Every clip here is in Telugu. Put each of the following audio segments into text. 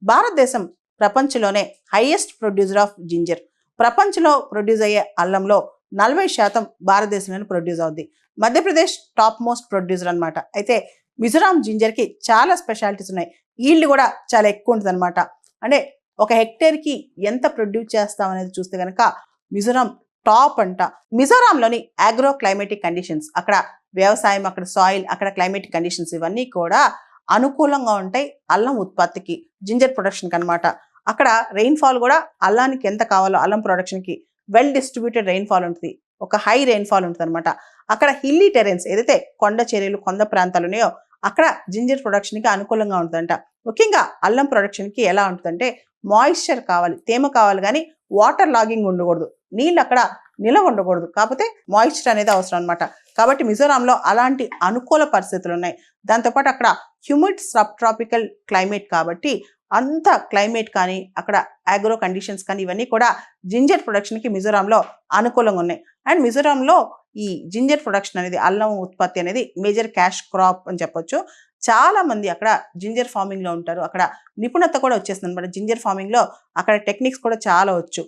భారతదేశం ప్రపంచంలోనే హైయెస్ట్ ప్రొడ్యూసర్ ఆఫ్ జింజర్. ప్రపంచంలో ప్రొడ్యూస్ అయ్యే అల్లంలో 40% భారతదేశంలోనే ప్రొడ్యూస్ అవుద్ది. మధ్యప్రదేశ్ టాప్ మోస్ట్ ప్రొడ్యూసర్ అనమాట. అయితే మిజోరాం జింజర్కి చాలా స్పెషాలిటీస్ ఉన్నాయి. ఈల్డ్ కూడా చాలా ఎక్కువ ఉంటుంది అనమాట. అంటే ఒక హెక్టేర్కి ఎంత ప్రొడ్యూస్ చేస్తాం అనేది చూస్తే కనుక మిజోరాం టాప్ అంట. మిజోరాంలోని ఆగ్రో క్లైమేటిక్ కండిషన్స్, అక్కడ వ్యవసాయం, అక్కడ సాయిల్, అక్కడ క్లైమేటిక్ కండిషన్స్ ఇవన్నీ కూడా అనుకూలంగా ఉంటాయి అల్లం ఉత్పత్తికి, జింజర్ ప్రొడక్షన్కి అనమాట. అక్కడ రెయిన్ఫాల్ కూడా అల్లానికి ఎంత కావాలో అల్లం ప్రొడక్షన్కి వెల్ డిస్ట్రిబ్యూటెడ్ రెయిన్ఫాల్ ఉంటుంది, ఒక హై రెయిన్ఫాల్ ఉంటుంది అనమాట. అక్కడ హిల్లీ టెరెన్స్, ఏదైతే కొండ చర్యలు, కొండ ప్రాంతాలు ఉన్నాయో అక్కడ జింజర్ ప్రొడక్షన్కి అనుకూలంగా ఉంటుందంట. ముఖ్యంగా అల్లం ప్రొడక్షన్కి ఎలా ఉంటుందంటే మాయిశ్చర్ కావాలి, తేమ కావాలి, కానీ వాటర్ లాగింగ్ ఉండకూడదు, నీళ్ళు అక్కడ నిలవ ఉండకూడదు. కాకపోతే మాయిశ్చర్ అనేది అవసరం అనమాట. కాబట్టి మిజోరాంలో అలాంటి అనుకూల పరిస్థితులు ఉన్నాయి. దాంతోపాటు అక్కడ హ్యూమిడ్ సబ్ ట్రాపికల్ క్లైమేట్ కాబట్టి అంత క్లైమేట్ కానీ అక్కడ ఆగ్రో కండిషన్స్ కానీ ఇవన్నీ కూడా జింజర్ ప్రొడక్షన్కి మిజోరాంలో అనుకూలంగా ఉన్నాయి. అండ్ మిజోరాంలో ఈ జింజర్ ప్రొడక్షన్ అనేది, అల్లం ఉత్పత్తి అనేది మేజర్ క్యాష్ క్రాప్ అని చెప్పొచ్చు. చాలా మంది అక్కడ జింజర్ ఫార్మింగ్ లో ఉంటారు. అక్కడ నిపుణత కూడా వచ్చేస్తుంది అనమాట. జింజర్ ఫార్మింగ్ లో అక్కడ టెక్నిక్స్ కూడా చాలా వచ్చు.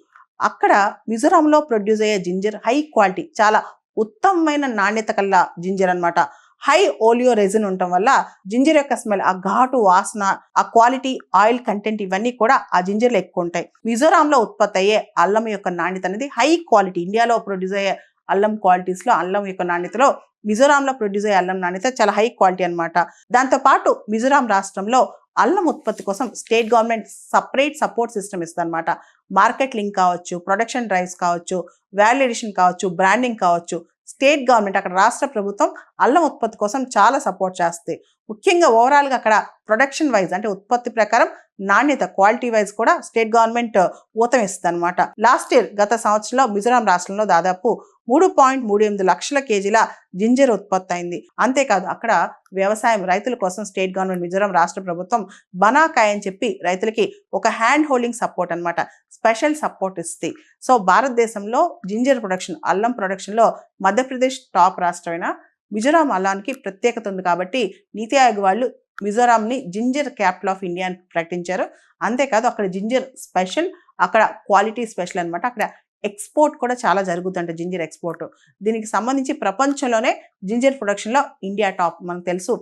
అక్కడ మిజోరాంలో ప్రొడ్యూస్ అయ్యే జింజర్ హై క్వాలిటీ, చాలా ఉత్తమమైన నాణ్యత కల్లా జింజర్ అనమాట. హై ఓలియో రెజిన్ ఉండటం వల్ల జింజర్ యొక్క స్మెల్, ఆ ఘాటు వాసన, ఆ క్వాలిటీ, ఆయిల్ కంటెంట్ ఇవన్నీ కూడా ఆ జింజర్లో ఎక్కువ ఉంటాయి. మిజోరాంలో ఉత్పత్తి అయ్యే అల్లం యొక్క నాణ్యత అనేది హై క్వాలిటీ. ఇండియాలో ప్రొడ్యూస్ అయ్యే అల్లం క్వాలిటీస్ లో, అల్లం యొక్క నాణ్యతలో మిజోరాంలో ప్రొడ్యూస్ అయ్యే అల్లం నాణ్యత చాలా హై క్వాలిటీ అనమాట. దాంతో పాటు మిజోరాం రాష్ట్రంలో అల్లం ఉత్పత్తి కోసం state government separate support system ఇస్తుంది అనమాట. మార్కెట్ లింక్ కావచ్చు, ప్రొడక్షన్ డ్రైవ్స్ కావచ్చు, వాల్యూ ఎడిషన్ కావచ్చు, బ్రాండింగ్ కావచ్చు, స్టేట్ గవర్నమెంట్, అక్కడ రాష్ట్ర ప్రభుత్వం అల్లం ఉత్పత్తి కోసం చాలా సపోర్ట్ చేస్తుంది. ముఖ్యంగా ఓవరాల్గా అక్కడ ప్రొడక్షన్ వైజ్, అంటే ఉత్పత్తి ప్రకారం నాణ్యత, క్వాలిటీ వైజ్ కూడా స్టేట్ గవర్నమెంట్ ఊతం ఇస్తుంది అనమాట. లాస్ట్ ఇయర్, గత సంవత్సరంలో మిజోరాం రాష్ట్రంలో దాదాపు 3.38 లక్షల కేజీల జింజర్ ఉత్పత్తి అయింది. అంతేకాదు అక్కడ వ్యవసాయం, రైతుల కోసం స్టేట్ గవర్నమెంట్, మిజోరాం రాష్ట్ర ప్రభుత్వం బనాకాయ్ అని చెప్పి రైతులకి ఒక హ్యాండ్ హోల్డింగ్ సపోర్ట్ అనమాట, స్పెషల్ సపోర్ట్ ఇస్తుంది. సో భారతదేశంలో జింజర్ ప్రొడక్షన్, అల్లం ప్రొడక్షన్లో మధ్యప్రదేశ్ టాప్ రాష్ట్రమైన మిజోరాం అల్లానికి ప్రత్యేకత ఉంది. కాబట్టి నీతి ఆయోగ్ వాళ్ళు మిజోరాంని జింజర్ క్యాపిటల్ ఆఫ్ ఇండియా అని ప్రకటించారు. అంతేకాదు అక్కడ జింజర్ స్పెషల్, అక్కడ క్వాలిటీ స్పెషల్ అనమాట. అక్కడ ఎక్స్పోర్ట్ కూడా చాలా జరుగుతుందంట, జింజర్ ఎక్స్పోర్ట్. దీనికి సంబంధించి ప్రపంచంలోనే జింజర్ ప్రొడక్షన్లో ఇండియా టాప్. మనకు తెలుసు,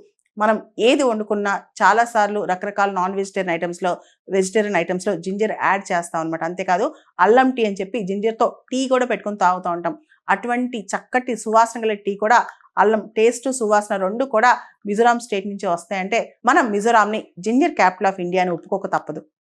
మనం ఏది వండుకున్నా చాలాసార్లు రకరకాల నాన్ వెజిటేరియన్ ఐటమ్స్లో, వెజిటేరియన్ ఐటమ్స్లో జింజర్ యాడ్ చేస్తాం అనమాట. అంతేకాదు అల్లం టీ అని చెప్పి జింజర్తో టీ కూడా పెట్టుకొని తాగుతూ ఉంటాం. అటువంటి చక్కటి సువాసన గల టీ కూడా, అల్లం టేస్ట్, సువాసన రెండు కూడా మిజోరాం స్టేట్ నుంచి వస్తాయంటే మనం మిజోరాంని జింజర్ క్యాపిటల్ ఆఫ్ ఇండియా అని ఒప్పుకోక తప్పదు.